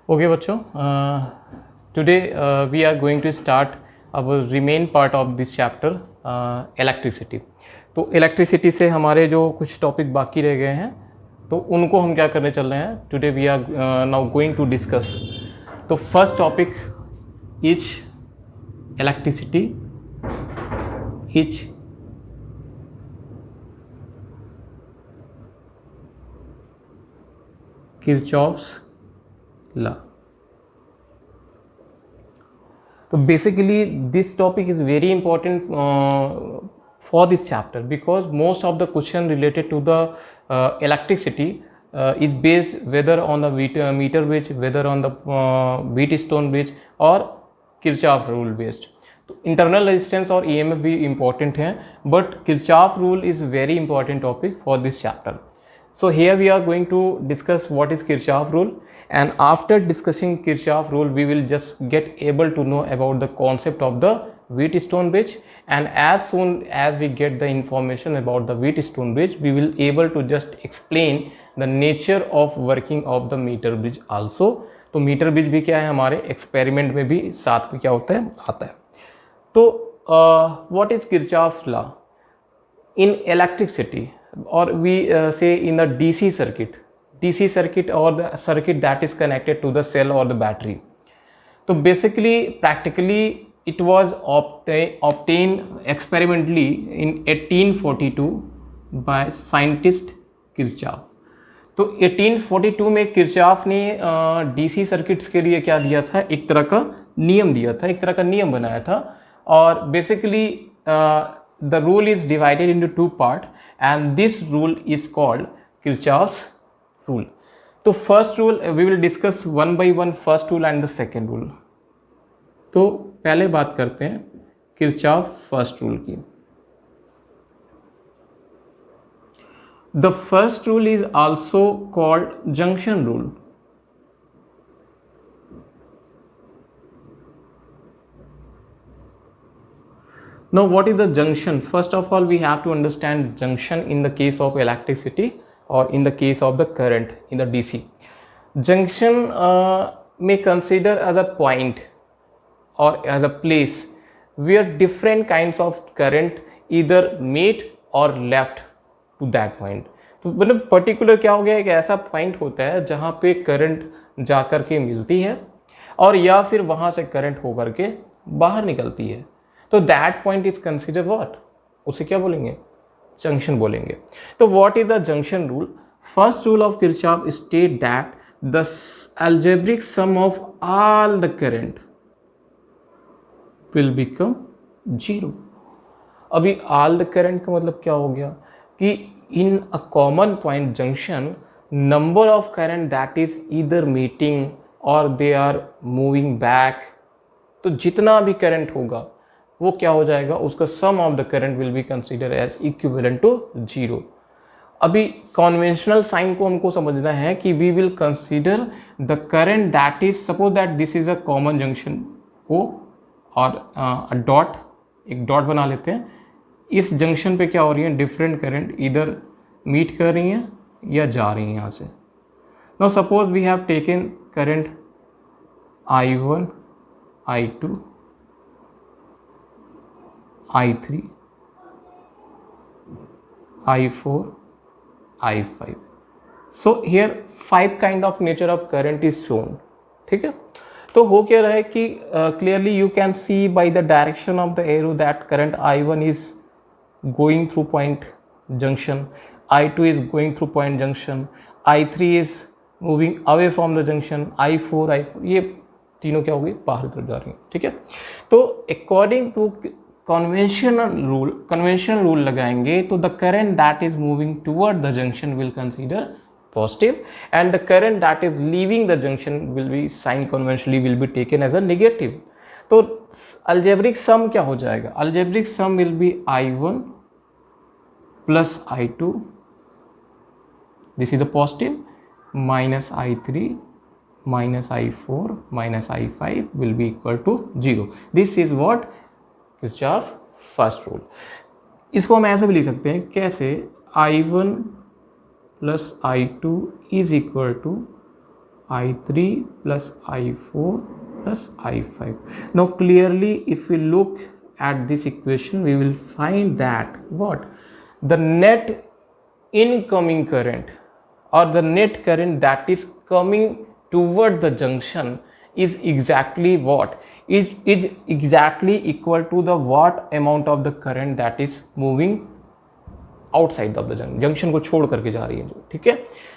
Okay बच्चों, today we are going to start our remain part of this chapter electricity. तो electricity से हमारे जो कुछ टॉपिक बाकी रह गए हैं तो उनको हम क्या करने चल रहे हैं। Today we are now going to discuss. तो first topic is electricity is Kirchhoff's law. So basically this topic is very important for this chapter because most of the question related to the electricity is based whether on the meter bridge, whether on the Wheatstone bridge or Kirchhoff rule based. तो internal resistance और EMF भी important है, but Kirchhoff rule is very important topic for this chapter. So here we are going to discuss what is Kirchhoff rule. And after discussing Kirchhoff rule, we will just get able to know about the concept of the Wheatstone bridge. And as soon as we get the information about the Wheatstone bridge, we will able to just explain the nature of working of the meter bridge also. तो metre bridge भी क्या है, हमारे experiment में भी साथ में क्या होता है, आता है। तो what is Kirchhoff law in electricity और वी से in the DC circuit or the circuit that is connected to the cell or the battery. So basically practically it was obtained experimentally in 1842 by scientist Kirchhoff. तो 1842 में Kirchhoff ने DC circuits के लिए क्या दिया था, एक तरह का नियम दिया था, एक तरह का नियम बनाया था। और basically the rule is divided into two part and this rule is called Kirchhoff's rule. तो first rule we will discuss one by one, first rule and the second rule. तो पहले बात करते हैं किरचॉफ फर्स्ट रूल की। The first rule is also called junction rule. Now what is the junction? First of all we have to understand junction in the case of electricity or in the case of the current in the DC. Junction may consider as a point or as a place where different kinds of current either meet or left to that point. तो मतलब particular क्या हो गया, एक ऐसा point होता है जहाँ पे करंट जा कर के मिलती है और या फिर वहाँ से करंट होकर के बाहर निकलती है। तो that point is consider what, उसे क्या बोलेंगे, जंक्शन बोलेंगे। तो what is the junction rule? First rule of Kirchhoff state that the algebraic sum of all the current will become zero. अभी ऑल द करंट का मतलब क्या हो गया कि in a common point junction number of current that is either meeting or they are moving back, तो जितना भी करंट होगा वो क्या हो जाएगा, उसका sum of the current will be consider as equivalent to zero. अभी कॉन्वेंशनल साइन को हमको समझना है कि we will consider the current that is, suppose that this is a common junction को और डॉट, एक डॉट बना लेते हैं। इस जंक्शन पे क्या हो रही है, डिफरेंट करंट इधर मीट कर रही हैं या जा रही हैं यहाँ से। Now suppose we have taken current I1, I2, I3, I4, I5. So here 5 kind of nature of current is shown. ठीक है, तो हो क्या रहा है कि clearly you can see by the direction of the arrow that current I1 is going through point junction, I2 is going through point junction, I3 is moving away from the junction, I4 ये तीनों क्या हो गई, बाहर तरफ जा रही हैं। ठीक है, तो अकॉर्डिंग टू कन्वेंशनल रूल लगाएंगे तो the current that is moving toward the junction will consider positive and the current that is leaving the junction will be sign conventionally will be taken as a negative. तो algebraic sum क्या हो जाएगा, algebraic sum will be I1 plus I2, this is a positive, minus I3 minus I4 minus I5 will be equal to zero. This is what Kirchhoff first rule. इसको हम ऐसे भी लिख सकते हैं, कैसे, I1 plus I2 is equal to I3 plus I4 plus I5. Now clearly if we look at this equation, we will find that what? The net incoming current or the net current that is coming toward the junction is exactly what? Is exactly equal to the what amount of the current that is moving outside of the junction को छोड़ करके जा रही है जो, ठीक है.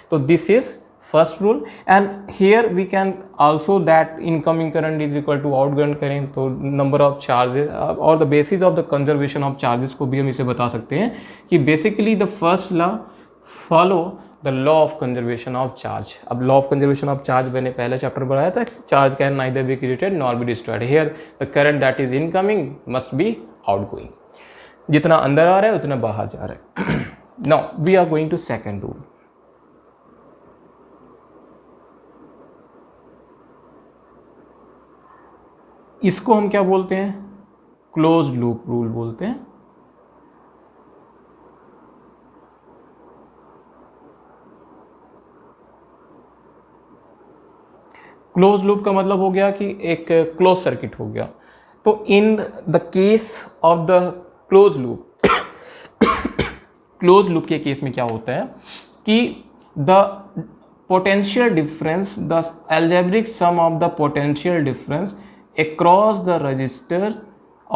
तो this is first rule, and here we can also that incoming current is equal to outgoing current. तो number of charges और the basis of the conservation of charges को भी हम इसे बता सकते हैं कि basically the first law follow the law of conservation of charge. अब law of conservation of charge मैंने पहले चैप्टर पढ़ाया था. charge can neither be created nor be destroyed. Here the current that is incoming must be outgoing. जितना अंदर आ रहा है उतना बाहर जा रहा है. Now we are going to second rule. इसको हम क्या बोलते हैं? क्लोज लूप रूल बोलते हैं. क्लोज लूप का मतलब हो गया कि एक क्लोज सर्किट हो गया. तो in the case of the close loop, close loop के केस में क्या होता है कि the potential difference, the algebraic sum of the potential difference across the resistor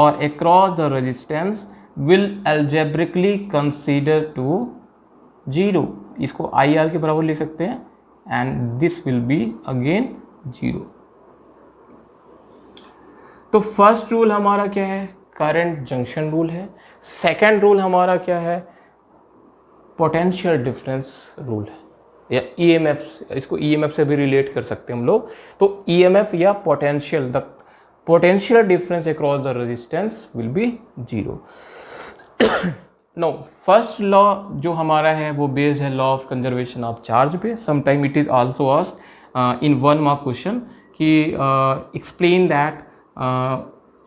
or across the resistance will algebraically consider to 0. इसको IR के बराबर लिख सकते हैं and this will be again 0. तो फर्स्ट रूल हमारा क्या है? करंट जंक्शन रूल है. सेकंड रूल हमारा क्या है? पोटेंशियल डिफरेंस रूल है या EMF. इसको EMF से भी रिलेट कर सकते हैं हम लोग. तो EMF या potential, the potential difference across the resistance will be 0. Now first law जो हमारा है वो बेस्ड है law of conservation of charge पे. sometime it is also asked in 1 mark question कि explain that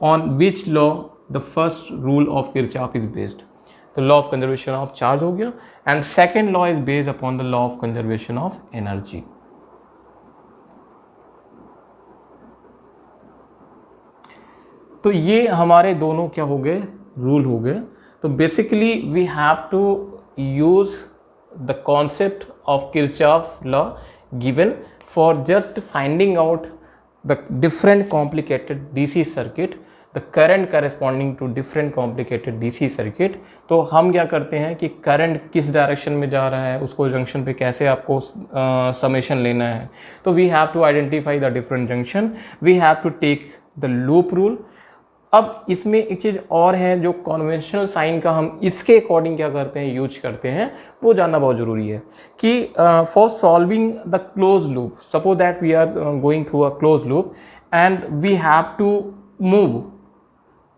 on which law the first rule of Kirchhoff is based. तो law of conservation of charge हो गया, and second law is based upon the law of conservation of energy. तो ये हमारे दोनों क्या हो गए? रूल हो गए. तो basically we have to use the concept of Kirchhoff law given for just finding out the different complicated DC circuit, the current corresponding to different complicated DC circuit. तो हम क्या करते हैं कि करंट किस डायरेक्शन में जा रहा है उसको जंक्शन पे कैसे आपको समेशन लेना है. तो we have to identify the different junction, we have to take the loop rule. अब इसमें एक चीज़ और है जो कन्वेंशनल साइन का हम इसके अकॉर्डिंग क्या करते हैं, यूज करते हैं, वो जानना बहुत ज़रूरी है कि for solving the close loop, suppose that we are going through a close loop and we have to move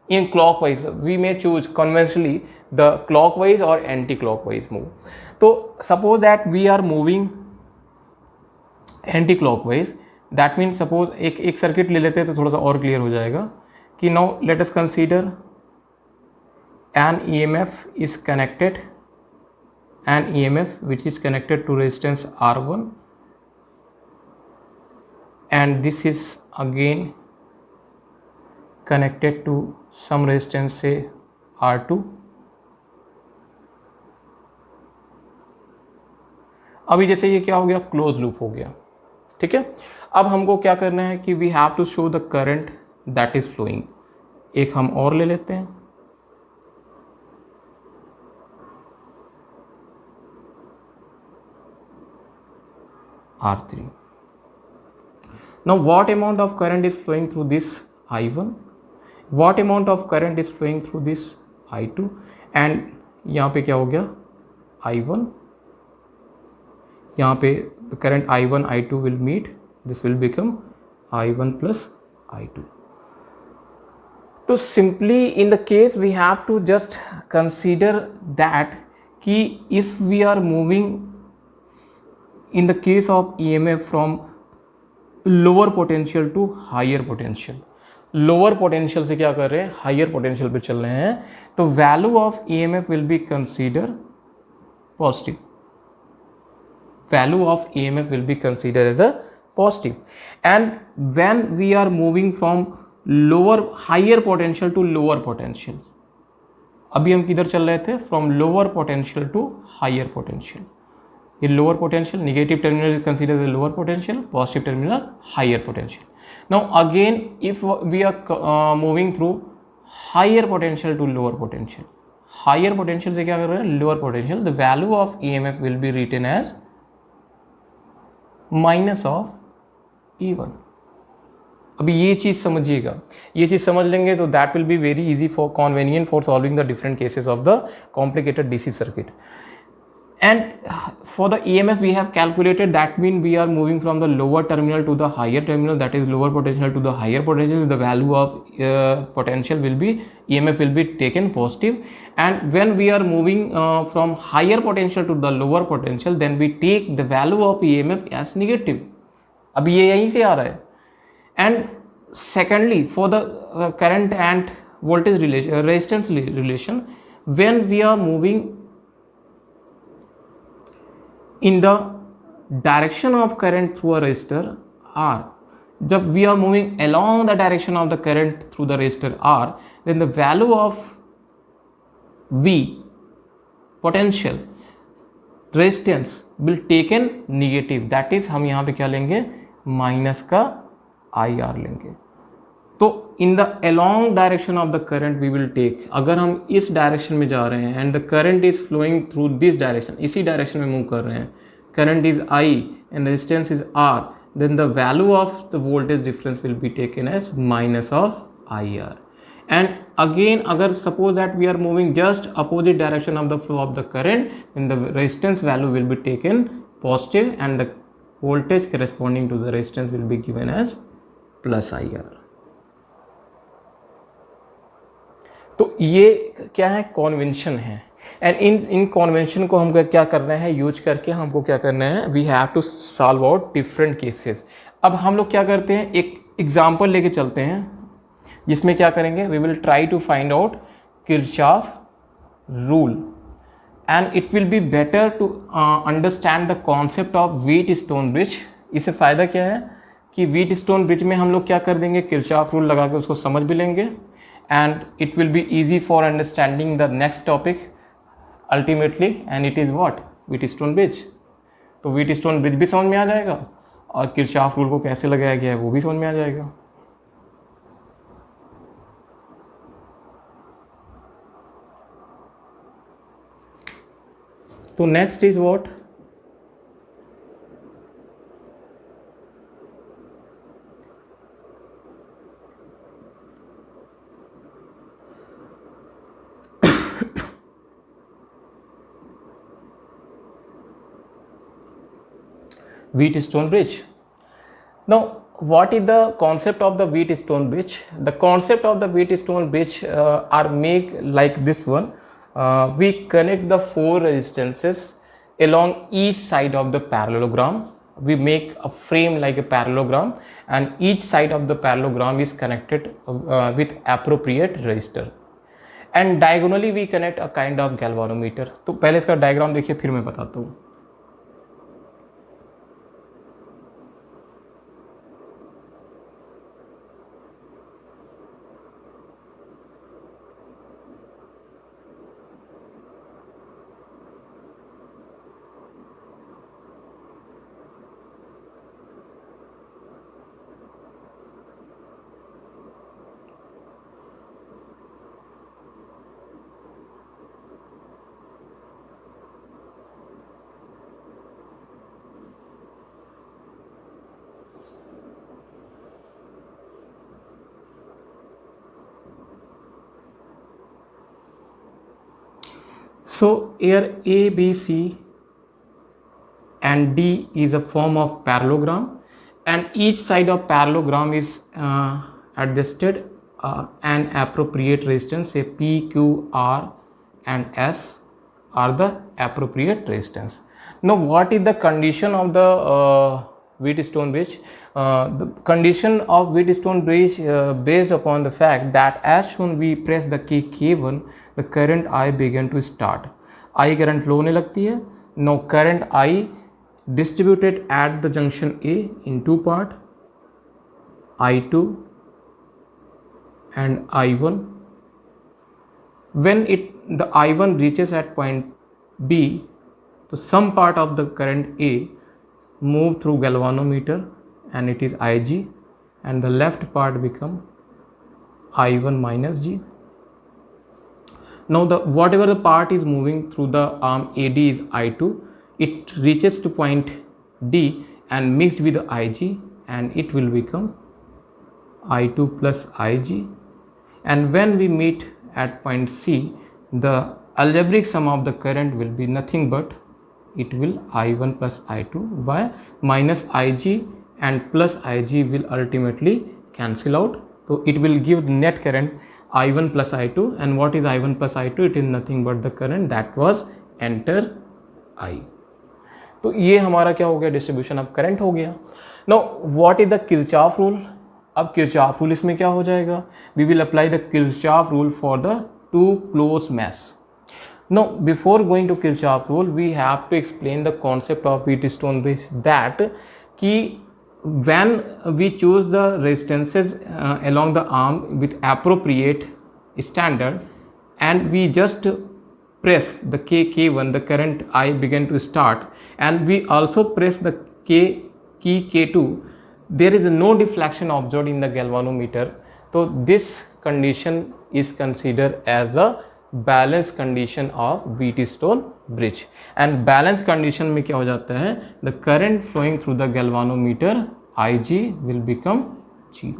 in clockwise, we may choose conventionally the clockwise और एंटी क्लॉकवाइज मूव. तो suppose that we are moving anti clockwise, that mean suppose एक circuit ले लेते हैं तो थोड़ा सा और क्लियर हो जाएगा कि now let us consider an EMF is connected, an EMF which is connected to resistance R1, and this is again connected to some resistance say R2. अभी जैसे ये क्या हो गया? क्लोज लूप हो गया. ठीक है. अब हमको क्या करना है कि we have to show the current that is flowing. एक हम और ले लेते हैं. R3. Now what amount of current is flowing through this I1? What amount of current is flowing through this I2? And यहाँ पे क्या हो गया? I1. यहाँ पे current I1 I2 will meet. This will become I1 plus I2. तो simply in the case we have to just consider that कि if we are moving in the case of EMF from lower potential to higher potential, lower potential से क्या कर रहे हैं? Higher potential पे चल रहे हैं. तो value of EMF will be consider positive, value of EMF will be consider as a positive. And when we are moving from lower higher potential to lower potential, अभी हम किधर चल रहे थे, from lower potential to higher potential. ये lower potential, negative terminal is considered as lower potential, positive terminal higher potential. Now again if we are moving through higher potential to lower potential, higher potential से क्या कर रहे हैं, lower potential, the value of EMF will be written as minus of E1. अभी ये चीज़ समझिएगा, ये चीज़ समझ लेंगे तो that will be very easy for convenient for solving the different cases of the complicated DC circuit. And for the EMF we have calculated, that means we are moving from the lower terminal to the higher terminal, that is lower potential to the higher potential. The value of potential will be, EMF will be taken positive. And when we are moving from higher potential to the lower potential, then we take the value of EMF as negative. अभी ये यहीं से आ रहा है. And secondly, for the current and voltage relation, resistance relation, when we are moving in the direction of current through a resistor R, जब we are moving along the direction of the current through the resistor R, then the value of V, potential, resistance will taken negative. that is हम यहाँ पे क्या लेंगे, minus का IR लेंगे. तो in the along direction of the current we will take, अगर हम इस डायरेक्शन में जा रहे हैं and the current is flowing through this direction, इसी डायरेक्शन में मूव कर रहे हैं, current is I and resistance is R, then the value of the voltage difference will be taken as minus of IR. And again अगर suppose that we are moving just opposite direction of the flow of the current, then the resistance value will be taken positive and the voltage corresponding to the resistance will be given as plus IR. तो ये क्या है, convention है. And in convention को हम क्या करना है, यूज करके हमको क्या करना है, we have to solve out different cases. अब हम लोग क्या करते हैं, एक एग्जांपल लेके चलते हैं जिसमें क्या करेंगे, we will try to find out Kirchhoff rule. And it will be better to understand the concept of Wheatstone bridge. इससे फ़ायदा क्या है कि व्हीटस्टोन ब्रिज में हम लोग क्या कर देंगे, किरचॉफ रूल लगा के उसको समझ भी लेंगे, and it will be easy for understanding the next topic ultimately, and it is what, Wheatstone bridge. तो Wheatstone bridge भी समझ में आ जाएगा और किरचॉफ रूल को कैसे लगाया गया है वो भी समझ में आ जाएगा. तो next is what, Wheatstone bridge. Now what is the concept of the Wheatstone bridge? The concept of the Wheatstone bridge are make like this one. We connect the four resistances along each side of the parallelogram. We make a frame like a parallelogram, and each side of the parallelogram is connected with appropriate resistor, and diagonally we connect a kind of galvanometer. तो पहले इसका diagram देखिए फिर मैं बताता हूँ. So here A, B, C and D is a form of parallelogram, and each side of parallelogram is adjusted an appropriate resistance, say P, Q, R and S are the appropriate resistance. Now what is the condition of the Wheatstone bridge? The condition of Wheatstone bridge based upon the fact that as soon we press the key K1, the current I began to start. I current flow होने लगती है. Now current I distributed at the junction A in two part, I2 and I1. When the I1 reaches at point B, so some part of the current A move through galvanometer and it is Ig, and the left part become I1 minus G. Now whatever the part is moving through the arm AD is I2, it reaches to point D and mixed with the Ig, and it will become I2 plus Ig. And when we meet at point C, the algebraic sum of the current will be nothing but it will I1 plus I2. Why? Minus Ig and plus Ig will ultimately cancel out, so it will give net current I1 plus I2. And what is I1 plus I2? It is nothing but the current that was enter I. तो ये हमारा क्या हो गया, distribution of current हो गया. Now what is the Kirchhoff rule. अब Kirchhoff rule इसमें क्या हो जाएगा, we will apply the Kirchhoff rule for the two close mesh. Now before going to Kirchhoff rule, we have to explain the concept of Wheatstone bridge, that कि when we choose the resistances along the arm with appropriate standard and we just press the K1, the current I began to start, and we also press the key K2, there is no deflection observed in the galvanometer. So this condition is considered as the balance condition of Wheatstone bridge. And balance condition में क्या हो जाता है, the current flowing through the galvanometer Ig will become 0.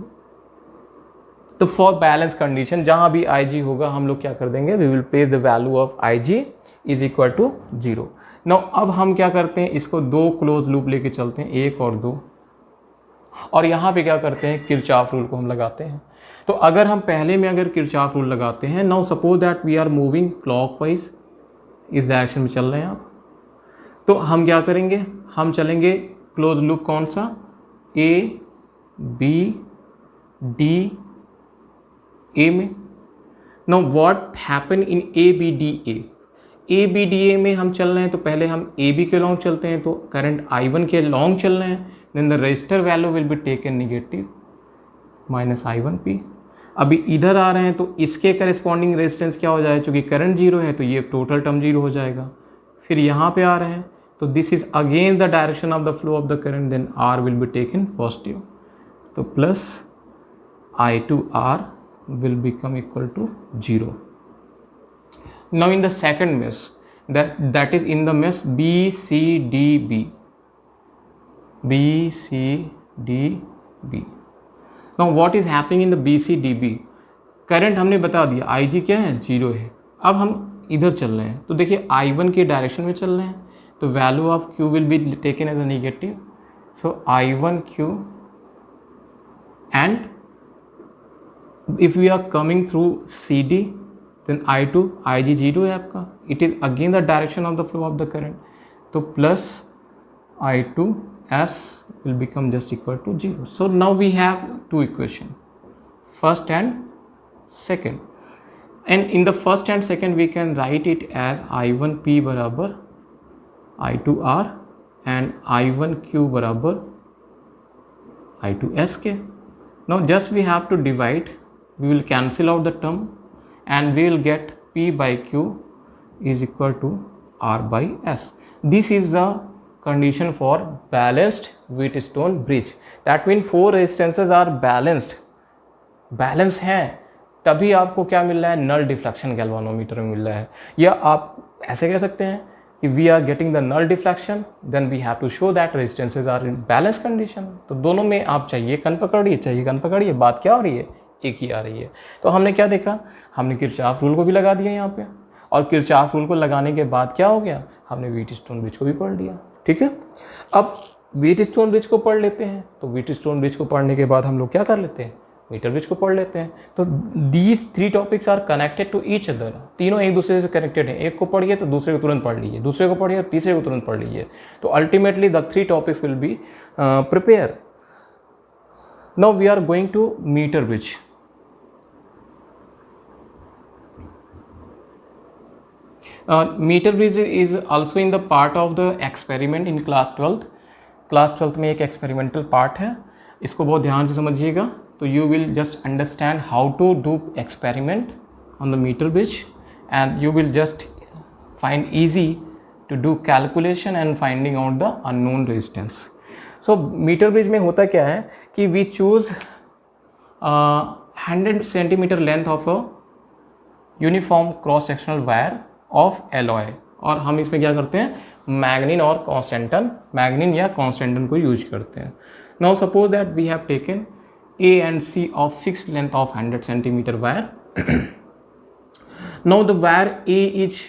तो for balance condition जहां भी Ig होगा हम लोग क्या कर देंगे, we will place the value of Ig is equal to 0. Now अब हम क्या करते हैं, इसको दो क्लोज लूप लेके चलते हैं, 1 और 2, और यहाँ पे क्या करते हैं, किरचॉफ रूल को हम लगाते हैं. तो अगर हम पहले में अगर किरचॉफ रूल लगाते हैं, now suppose that we are moving clockwise, इस डायरेक्शन में चल रहे हैं आप, तो हम क्या करेंगे, हम चलेंगे क्लोज लूप कौन सा, A B D A में. Now what happen in A B D A, A B D A में हम चल रहे हैं, तो पहले हम A B के लॉन्ग चलते हैं, तो करंट I1 के लॉन्ग चल रहे हैं, then the resistor value will be taken negative minus I1P. अभी इधर आ रहे हैं तो इसके करस्पॉन्डिंग रेजिस्टेंस क्या हो जाएगा, क्योंकि करंट 0 है तो ये टोटल टर्म 0 हो जाएगा. फिर यहाँ पे आ रहे हैं तो this is against the direction of the flow of the current, then R will be taken positive, तो plus I2R will become equal to 0. Now in the second mesh, that is in the mesh BCDB. Now what is happening in the BCDB, current हमने बता दिया Ig क्या है, 0 है. अब हम इधर चल रहे हैं तो देखिए I1 के डायरेक्शन में चल रहे हैं, तो value of Q will be taken as a negative, so I1Q, and if we are coming through CD then I2 Ig 0 है आपका, it is again the direction of the flow of the current, तो plus I2S will become just equal to 0. So now we have two equations, first and second, and in the first and second we can write it as I1P बराबर I2R and I1Q बराबर I2S के. Now just we have to divide, we will cancel out the term and we will get P by Q is equal to R by S. This is the condition for balanced Wheatstone bridge. That means 4 resistances are balanced. Balance हैं तभी आपको क्या मिल रहा है, null deflection galvanometer में मिल रहा है. या आप ऐसे कह सकते हैं कि we are getting the null deflection, then we have to show that resistances are in balance condition. तो दोनों में आप चाहिए कन पकड़िए, बात क्या हो रही है, एक ही आ रही है. तो हमने क्या देखा, हमने किरचॉफ रूल को भी लगा दिया यहाँ पे, और किरचॉफ रूल को लगाने के बाद क्या हो गया, हमने व्हीटस्टोन ब्रिज को भी पढ़ लिया. ठीक है, अब व्हीटस्टोन ब्रिज को पढ़ लेते हैं. तो व्हीटस्टोन ब्रिज को पढ़ने के बाद हम लोग क्या कर लेते हैं, मीटर ब्रिज को पढ़ लेते हैं. तो these 3 topics are connected to each other, तीनों एक दूसरे से कनेक्टेड हैं. एक को पढ़िए तो दूसरे को तुरंत पढ़ लीजिए, दूसरे को पढ़िए तो तीसरे को तुरंत पढ़ लीजिए. तो ultimately the 3 topics will be prepare. Now we are going to meter bridge. Meter bridge is also in the part of the experiment in class 12th। Class 12th में एक एक्सपेरिमेंटल पार्ट है, इसको बहुत ध्यान से समझिएगा। तो you will just understand how to do experiment on the meter bridge and you will just find easy to do calculation and finding out the unknown resistance. So meter bridge में होता क्या है कि we choose 100 centimetre length of a uniform cross sectional wire of alloy, और हम इसमें क्या करते हैं, मैग्नीन और कॉन्स्टेंटन, मैग्नीन या कॉन्स्टेंटन को यूज करते हैं। Now suppose that we have taken A and C of fixed length of 100 centimeter wire. Now the wire A is,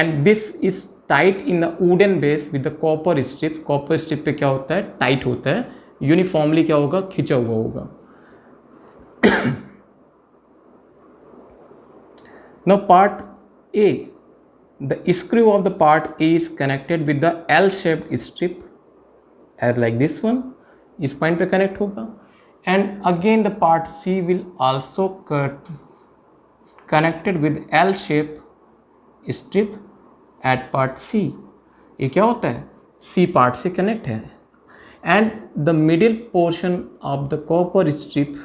and this is tight in the wooden base with the copper strip. Copper strip पे क्या होता है, tight होता है, uniformly क्या होगा, खिंचा हुआ होगा। Now part A, the screw of the part A is connected with the L-shaped strip as like this one, इस पॉइंट पे कनेक्ट होगा। And again the part C will also connected with L shape strip at part C. ये क्या होता है, C part से connect है। And the middle portion of the copper strip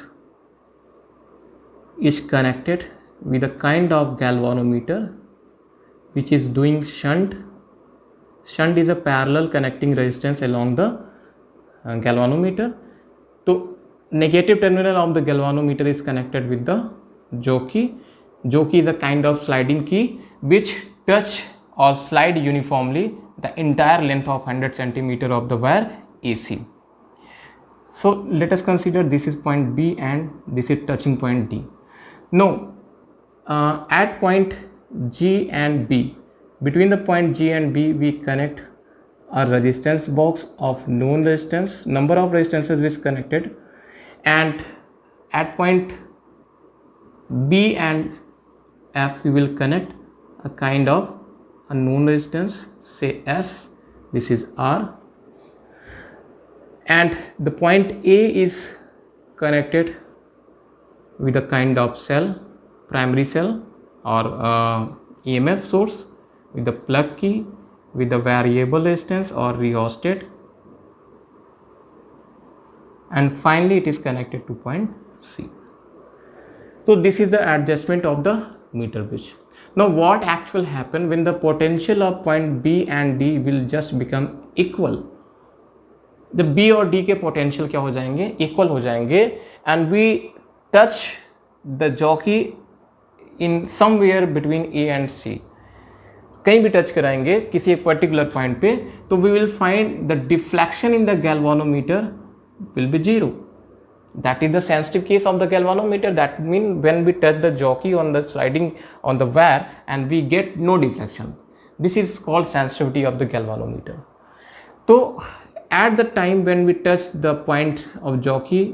is connected with a kind of galvanometer which is doing shunt. Shunt is a parallel connecting resistance along the galvanometer. So negative terminal of the galvanometer is connected with the jockey. Jockey is a kind of sliding key which touch or slide uniformly the entire length of 100 centimeter of the wire AC. So let us consider this is point B and this is touching point D. Now at point G and B, between the point G and B, we connect a resistance box of known resistance, number of resistances is connected, and at point B and F we will connect a kind of a known resistance, say S, this is R, and the point A is connected with a kind of cell, primary cell or EMF source with the plug key with the variable resistance or rheostat, and finally it is connected to point C. So this is the adjustment of the meter bridge. Now what actually happen when the potential of point B and D will just become equal? जब B और D के potential क्या हो जाएंगे, equal हो जाएंगे, and we touch the jockey in somewhere between A and C, कहीं भी टच कराएंगे किसी एक पर्टिकुलर पॉइंट पे, तो we will find the deflection in the galvanometer will be 0. That is the sensitive case of the galvanometer. That means when we touch the jockey on the sliding on the wire and we get no deflection, this is called sensitivity of the galvanometer. So at the time when we touch the point of jockey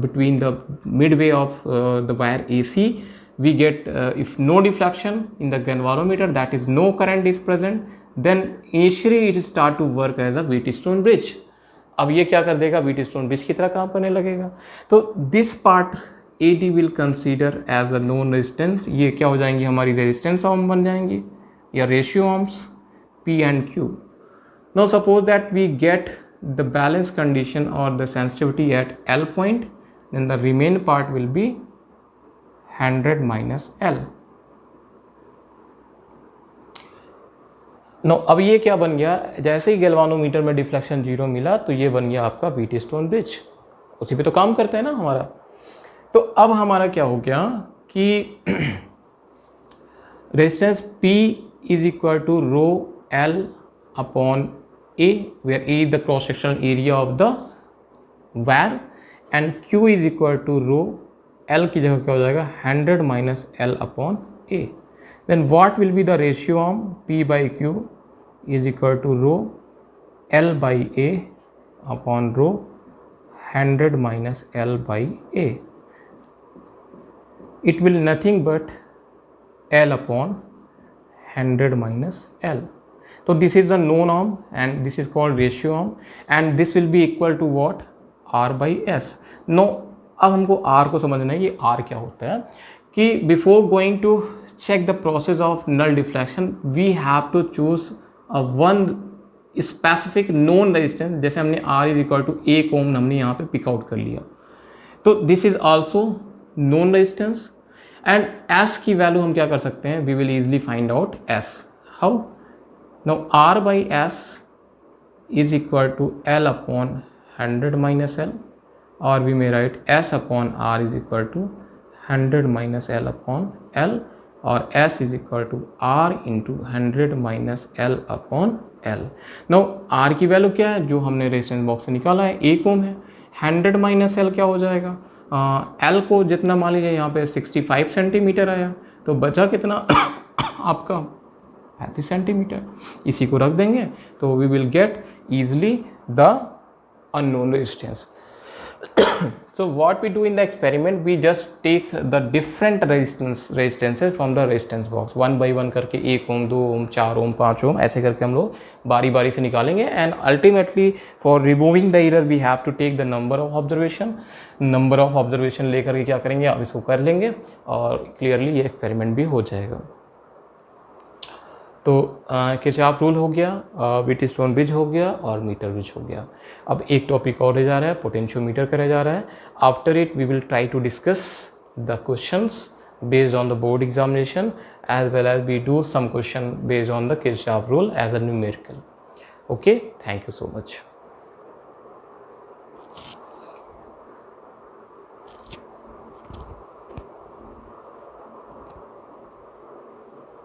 between the midway of the wire AC, we get if no deflection in the galvanometer, that is no current is present, then initially it start to work as a Wheatstone bridge. अब ये क्या कर देगा, Wheatstone bridge की तरह काम करने लगेगा। तो this part AD will consider as a known resistance, ये क्या हो जाएंगी, हमारी resistance arm बन जाएंगी या ratio arms P and Q. Now suppose that we get the balance condition or the sensitivity at L point, then the remaining part will be 100 minus L. No अब ये क्या बन गया, जैसे ही गैल्वानोमीटर में डिफ्लेक्शन 0 मिला तो ये बन गया आपका व्हीटस्टोन ब्रिज, उसी पे तो काम करते हैं ना हमारा। तो अब हमारा क्या हो गया कि resistance P is equal to rho L upon A, where A is the cross sectional area of the wire, and Q is equal to rho L की जगह क्या हो जाएगा 100 minus L upon A. Then what will be the ratio arm? P by Q is equal to rho L by A upon row 100 minus L by A. It will nothing but L upon 100 minus L. So this is the known arm and this is called ratio arm, and this will be equal to what? R by S. Now अब हमको R को समझना है, ये R क्या होता है कि before going to check the process of null deflection, we have to choose a one specific known resistance. जैसे हमने R is equal to 1 ohm हमने यहाँ पे पिक आउट कर लिया, तो this is also known resistance. And S की वैल्यू हम क्या कर सकते हैं, we will easily find out S। How? Now R by S is equal to L upon 100 minus L, और we may write S upon R is equal to 100 minus L upon L, और S is equal to R into 100 minus L upon L। Now R की value क्या है, जो हमने resistance box से निकाला है, 1 ओम है। 100 माइनस L क्या हो जाएगा, L को जितना मान लीजिए यहाँ पे 65 सेंटीमीटर आया, तो बचा कितना आपका 35 सेंटीमीटर। इसी को रख देंगे तो we will get easily the unknown resistance. So what we do in the experiment, we just take the different resistances from the resistance box, 1 by 1 करके 1 ओम, 2 ओम, 4 ओम, 5 ओम, ऐसे करके हम लोग बारी बारी से निकालेंगे। And ultimately for removing the error we have to take the number of observation. Number of observation लेकर के क्या करेंगे, आप इसको कर लेंगे और क्लियरली ये एक्सपेरिमेंट भी हो जाएगा। तो किरचॉफ रूल हो गया, व्हीटस्टोन ब्रिज हो गया और मीटर ब्रिज हो गया। अब एक टॉपिक और रह जा रहा है, पोटेंशियोमीटर का रह जा रहा है। After it we will try to discuss the questions based on the board examination, as well as we do some question based on the Kirchhoff rule as a numerical. Okay, thank you so much.